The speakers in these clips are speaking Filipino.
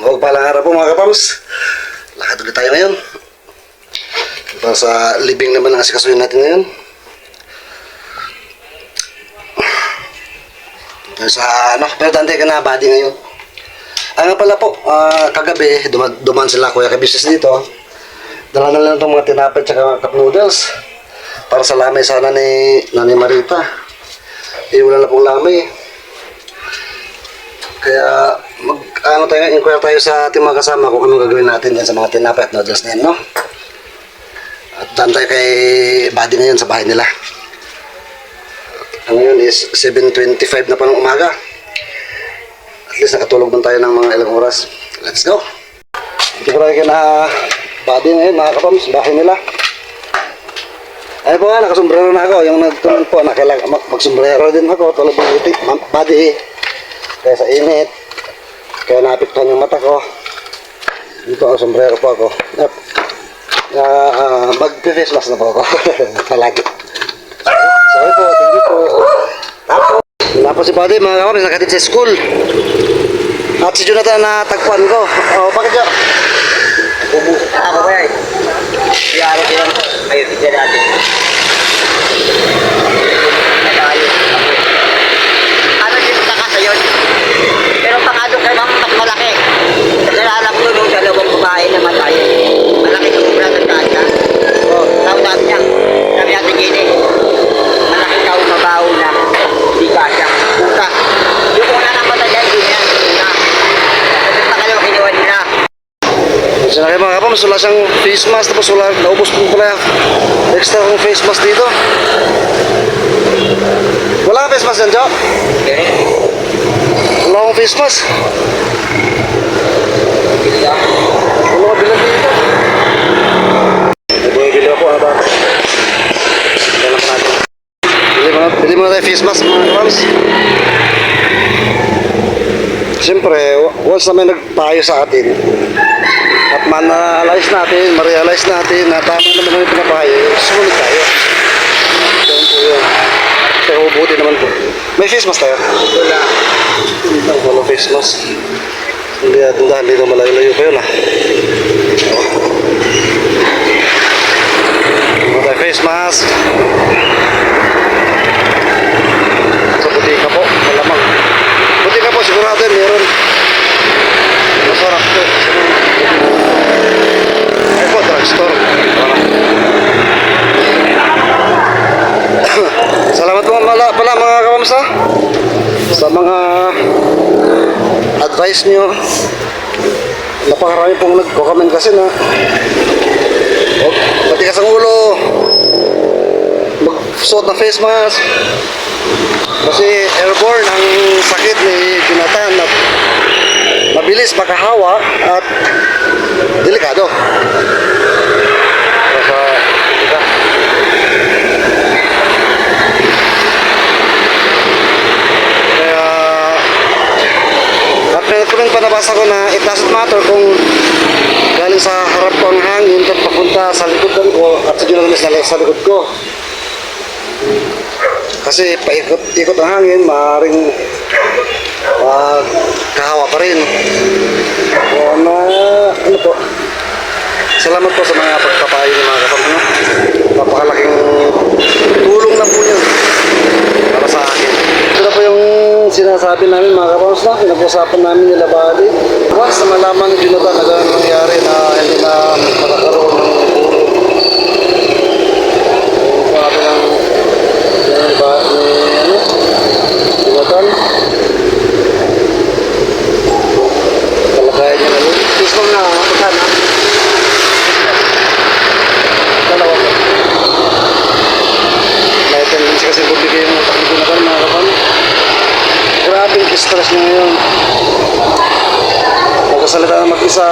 Mapagpalang araw po mga kapams. Lakad ulit tayo ngayon. Para sa living naman ang asikasuhin natin ngayon. Pero tantay ka na body ngayon. Nga pala po, kagabi, duman sila kuya ka-business dito. Dala na lang itong mga tinapay at cup noodles. Para sa lamay sana ni Nanay Marita. Wala na pong lamay. Kaya inquire tayo sa ating mga kasama kung anong gagawin natin dyan sa mga tinapay at noodles na yan, no? At daan tayo kay Buddy ngayon sa bahay nila. Ngayon is 7:25 na pa ng umaga. At least nakatulog man tayo ng mga ilang oras. Let's go! Ito ko tayo kay na Buddy ngayon, mga kapams, bahay nila. Ay po nga, nakasombrero na ako. Yung nagtunan po, magsombrero din ako. Tulad ng itik, Buddy. Kaya sa init, kaya naapektuhan yung mata ko. Dito ang sombrero po ako. At mag-face mask na po ako. Palagi. Sorry po, thank you po. Tapos si Buddy, mga kapatid, nakatid sa school. At si Jonathan na tagpuan ko. Oh, bakit siya? Ako ba yan? Biyaro ko yan. Ayun, dyan natin. Ano din kakasa yun? Pero pakado kayo mas malaki. Nalala ko nung dalawang babae na matay. Malaki sa kubra ng kanya. Tawag natin niya. Sabi natin gini. Malaki daw mabaho na. Hindi kasya. Puta. Yung una nang matay yan, hindi yan. Una. Kasi pangalawa kinuha nila. Kasi na kayo mga kapams, wala siyang face mask. Tapos wala, naubos po pala extra kong face mask dito. Wala ka face mask yan, Jo? Okay. Wala akong face mask. Wala ka bilang dito. Bumibili ako, ano ba? Dalam natin. Bili mo na tayo face mask, mga kapams. Siyempre, once na may nagpayo sa atin at ma-realize natin na tama naman yung pinapayo, sumunod tayo. Ganun po yun. Pero mabuti naman po. May face mask tayo? Wala. Wala face mask. Hindi natin dahil dito malayo-layo pa yun ah. Wala tayo face mask. Sa butika po, malamang. Butika po, sigurado yun, meron. Masarap po. Ay po, drugstore. Salamat po pala mga kamamsa sa mga advice nyo. Napakarami pong nagko-comment kasi na matigas ang ulo, magsuot ng face mask kasi airborne ang sakit ni Jonathan at mabilis makahawa at delikado. At pa nabasa ko na it doesn't matter kung galing sa harap ko ang hangin at papunta sa likodan ko at sa Jonathan sa likod ko. Kasi paikot-ikot ang hangin, maaaring kahawa pa rin. Ano po? Salamat po sa mga pagpapayo ng mga kapatid. Napakalaking tulong na po yun para sa akin. Ito na po yung sinasabi namin mga kapatid na pinag-usapan namin nila Buddy. Once na malaman ni Jonathan na gano'n nangyari na hindi na makakaroon ng Jonathan. Kalagayan niya na yun. Isang na, magkana. Dalawa po. May tendency kasi bumigay yung utak ni Jonathan mga kapan. Grabing stress niya ngayon. Magkasalita na mag-isa.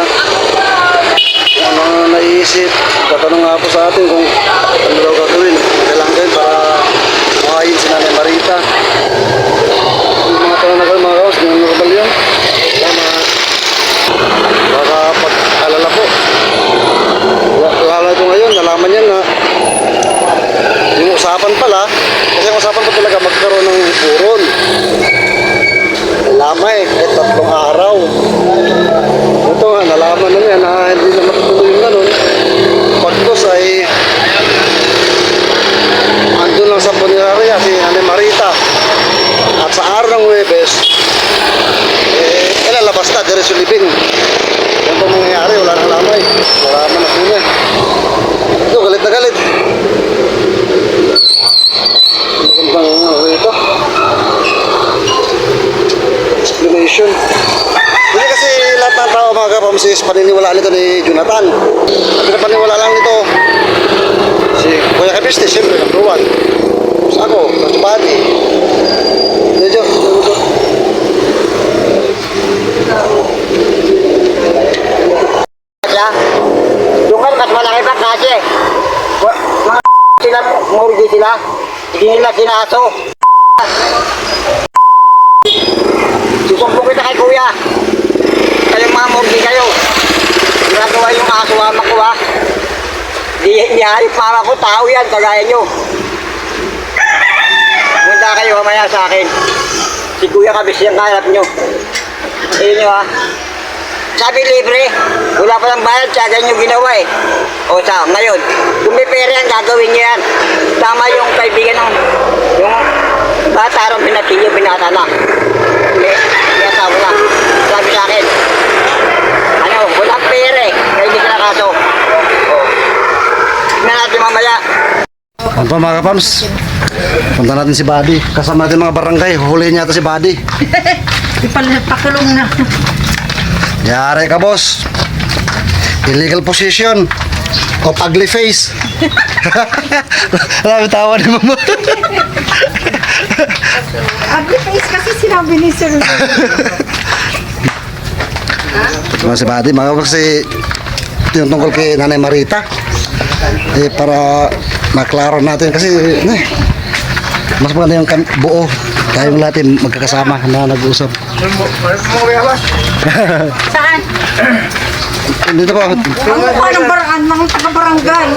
Ano naiisip. Tatanong nga po sa atin kung ano daw gagawin. Kailangan kayo para makain si Nanay Marita. Yung mga tanong na kayo mga kaos, yung normal yun. Baka pag-alala po. Lalo ito ngayon, nalaman niya na yung usapan pala, kasi ang usapan pa talaga magkaroon ng puron. Lamay, kahit 3 araw. Magandang ano ito. Explanation. Hindi kasi lahat ng tao mga kapams is paniniwala nito ni Jonathan. At pinapaniwala lang nito si Kuya Kabiste, siyempre number one. Tapos ako, Coach Buddy. Medyo. Siya. Yung kan mas malaki pa kasi. Mga sila, murgi sila. Hindi nila sinaso. Susumbong kita kay kuya. Kayong mga murgi kayo. Ginagawa yung aso mama ko ha. Di hayop mama ko, tao yan, kagaya nyo. Punta kayo mamaya sa akin. Si Kuya Kabis yung kaharap nyo. Ayun nyo ha. Sabi libre, wala pa lang bayad, tiyaga nyo ginawa eh. O sa ngayon, kung may pera yan, gagawin nyo yan. Tama yung kaibigan ng yung bata ron pinatilyo, binata na. May asawa na. Sabi sa akin, ano, walang pera eh, kaya hindi ka nakaso. O, tignan natin mamaya. Ano pa mga kapams? Punta natin si Buddy. Kasama natin mga barangay. Huhulihin niya ata si Buddy. Pakulong na. Yari ka, boss. Illegal possession of ugly face. Marami tawa ni mama. Ugly face kasi sinabi ni Sir. Si Buddy, mga kasi yung tungkol kay Nanay Marita. Para maklaro natin kasi mas maganda yung buo. Tayong lahat magkakasama na nag-uusap. Saan? Dito ko. Ang mukha ng barangay, mga taga-barangay.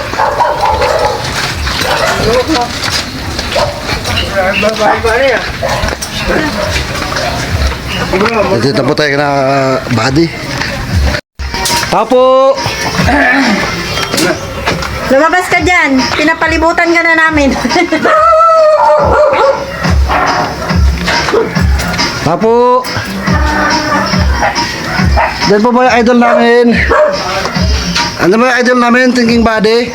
Dito po tayo na Buddy. Tapo! Lumabas ka dyan. Pinapalibutan ka na namin. Tapo! Diyan po ba yung idol namin? Ano ba yung idol namin? Thinking Buddy?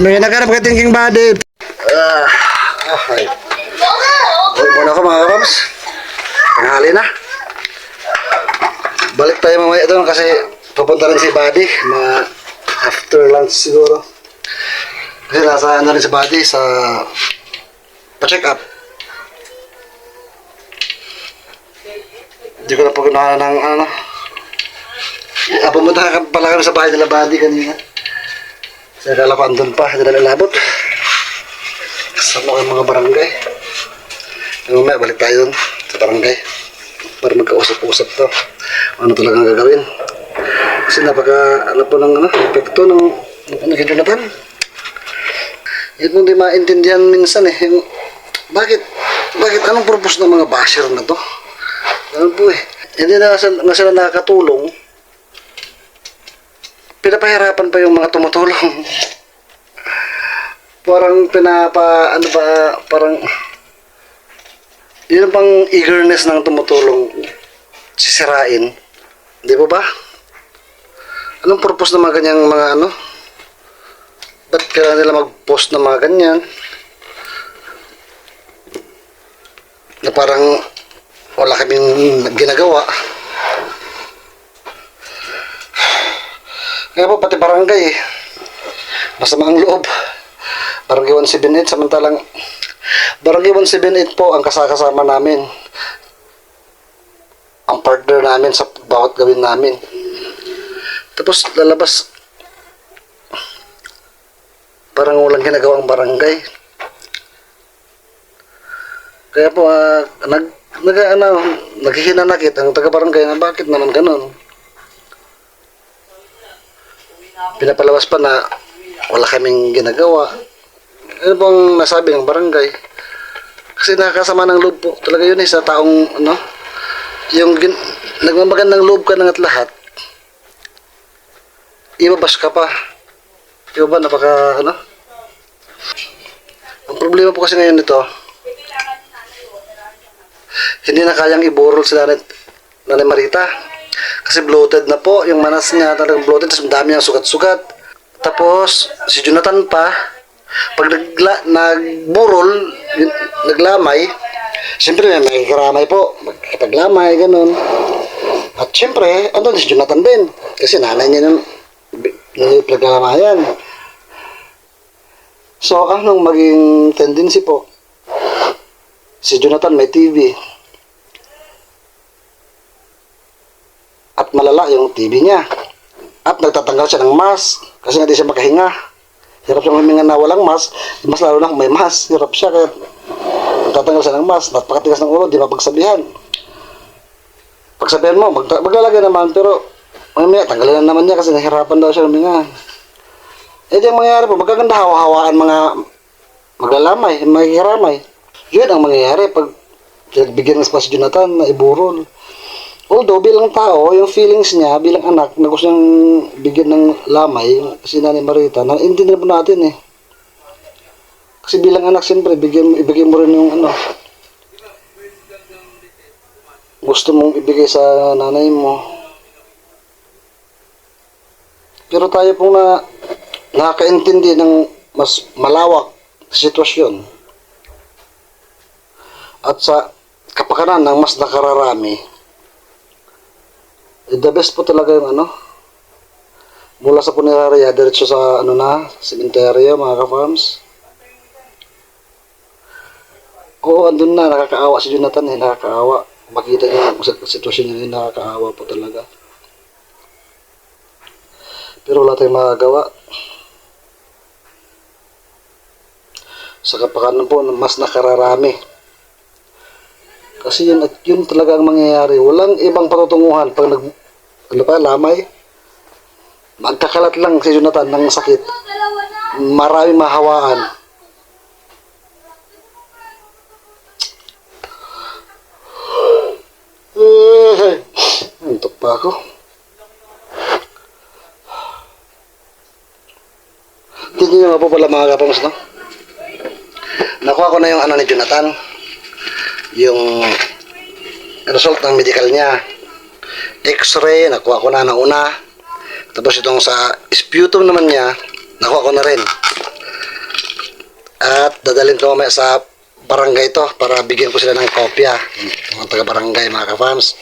May naghanap kay Thinking Buddy. Ay. Uy, muna ako mga kapams. Tanghali na. Balik tayo mamaya doon kasi pupunta rin si Buddy. Mga after lunch siguro. Kasi nasa ano rin si Buddy sa pa-check up. Hindi ko na po ginawa ng ano. Pumunta ka pala kami sa bahay nila Buddy kanina. Kasi akala ko andun pa, hindi na nalabot. Kasama ko yung mga barangay. Mamaya balik tayo dun sa barangay para magkausap-usap to. Ano talagang gagawin. Kasi napaka, ano po ng epekto ng kay Jonathan. Yun mo di maintindihan minsan eh. Yung, bakit anong purpose ng mga basher na to? Ano po eh. Hindi na sila nakakatulong. Pinapahirapan pa yung mga tumutulong. Parang parang yun pang eagerness ng tumutulong sisirain. Di ba ba? Anong purpose ng mga ganyang mga ano? Ba't kailangan nila mag-post ng mga ganyan? Na parang wala kaming ginagawa. Kaya po pati barangay eh. Masama ang loob. Barangay 178 samantalang Barangay 178 po ang kasama namin. Ang partner namin sa bawat gawin namin. Tapos lalabas parang walang ginagawang barangay. Kaya po naghihinanakit ang taga-barangay na bakit naman ganun. Pinapalabas pa na wala kaming ginagawa. Ano bang nasabi ng barangay? Kasi nakakasama ng loob po talaga yun eh sa taong ano, yung nagmamagandang loob ka ng at lahat, ibabas ka pa. Di ba napaka ano? Ang problema po kasi ngayon nito, hindi na kayang iburol si Nanay Marita. Kasi bloated na po, yung manas niya talagang bloated, tapos ang dami niyang sugat-sugat. Tapos, si Jonathan pa, pag nagburol, naglamay, siyempre may karamay po, magkipaglamay, ganun. At siyempre, andun si Jonathan din, kasi nanay niya nung paglalamayan. So, anong maging tendency po? Si Jonathan may TV. At malala yung TV niya. At nagtatanggal siya ng mask kasi nga di siya makahinga. Hirap siyang huminga na walang mask, mas lalo na kung may mask. Hirap siya kaya nagtatanggal siya ng mask. Napakatigas ng ulo, di mapagsabihan. Pagsabihan mo, maglalagay naman, pero mamaya tanggalin na naman niya kasi nahirapan daw siya huminga. Eh di ang mangyayari po, magkaganda hawa-hawaan mga maglalamay, magkikiramay. Yun ang mangyayari pag bigyan ng space si Jonathan na iburol. Although bilang tao, yung feelings niya bilang anak na gusto niyang bigyan ng lamay, si Nanay Marita, naiintindihan po natin eh. Kasi bilang anak, siyempre, ibigay mo rin yung ano, gusto mong ibigay sa nanay mo. Pero tayo pong nakakaintindi ng mas malawak sitwasyon at sa kapakanan ng mas nakararami, the best po talaga yung ano, mula sa punerarya, diretso sa ano na, sementeryo, mga ka-farms. Oo, andun na, nakakaawa si Jonathan eh, nakakaawa. Makita niyo yung sitwasyon niya, nakakaawa po talaga. Pero wala tayong magagawa. Sa kapakanan po, mas nakararami. Kasi yun talaga ang mangyayari. Walang ibang patutunguhan pag lamay. Magkakalat lang si Jonathan ng sakit. Maraming mahawaan. Antok pa ako. Tingnan nyo nga po pala mga kapams, no? Nakuha ko na yung ano ni Jonathan. Yung result ng medical niya. X-ray, nakuha ko na una. Tapos itong sa sputum naman niya, nakuha ko na rin. At dadalhin ko mamaya sa barangay to para bigyan ko sila ng kopya. Mga taga-barangay, mga ka-fans.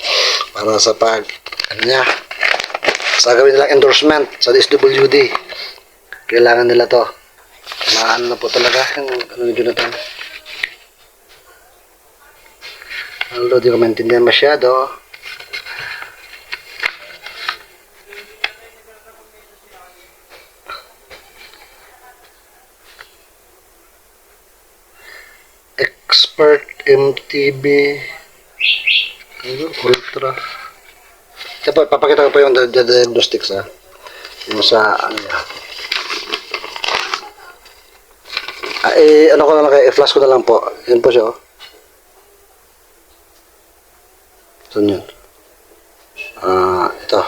Para sa ano niya, sa gawin nilang endorsement sa DSWD. Kailangan nila to. Maano na po talaga yung ano ni Jonathan. Although di ko maintindihan masyado. Expert MTB Ultra. Kaya papakita ko po yung diagnostics ha. Yung sa ano niya. Ano ko na lang kayo, i-flash ko na lang po. Yan po siya, oh. Saan yun? Ito.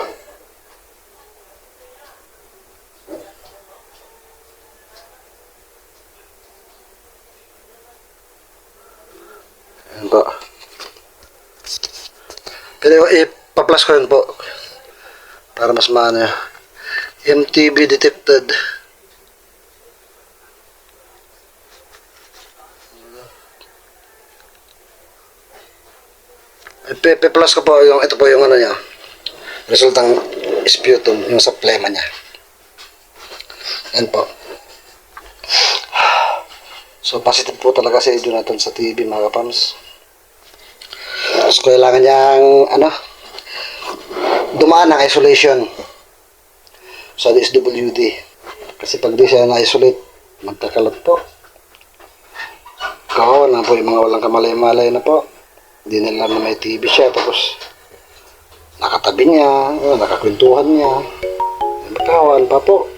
Yan po. Pero i-flash ko yun po. Para mas maano. MTB detected. Plus ko po yung ito po yung ano niya. Resultang sputum, yung sa plema niya. Yan po. So positive po talaga si Jonathan sa TB, mga kapams. Tapos kailangan niyang ano, dumaan ng isolation sa DSWD. Kasi pag di siya na-isolate, magkakalat po. Kawawa na po yung mga walang kamalay-malay na po. Hindi nila na may TV siya, tapos nakatabi niya, nakakwentuhan niya. Magkawan pa po.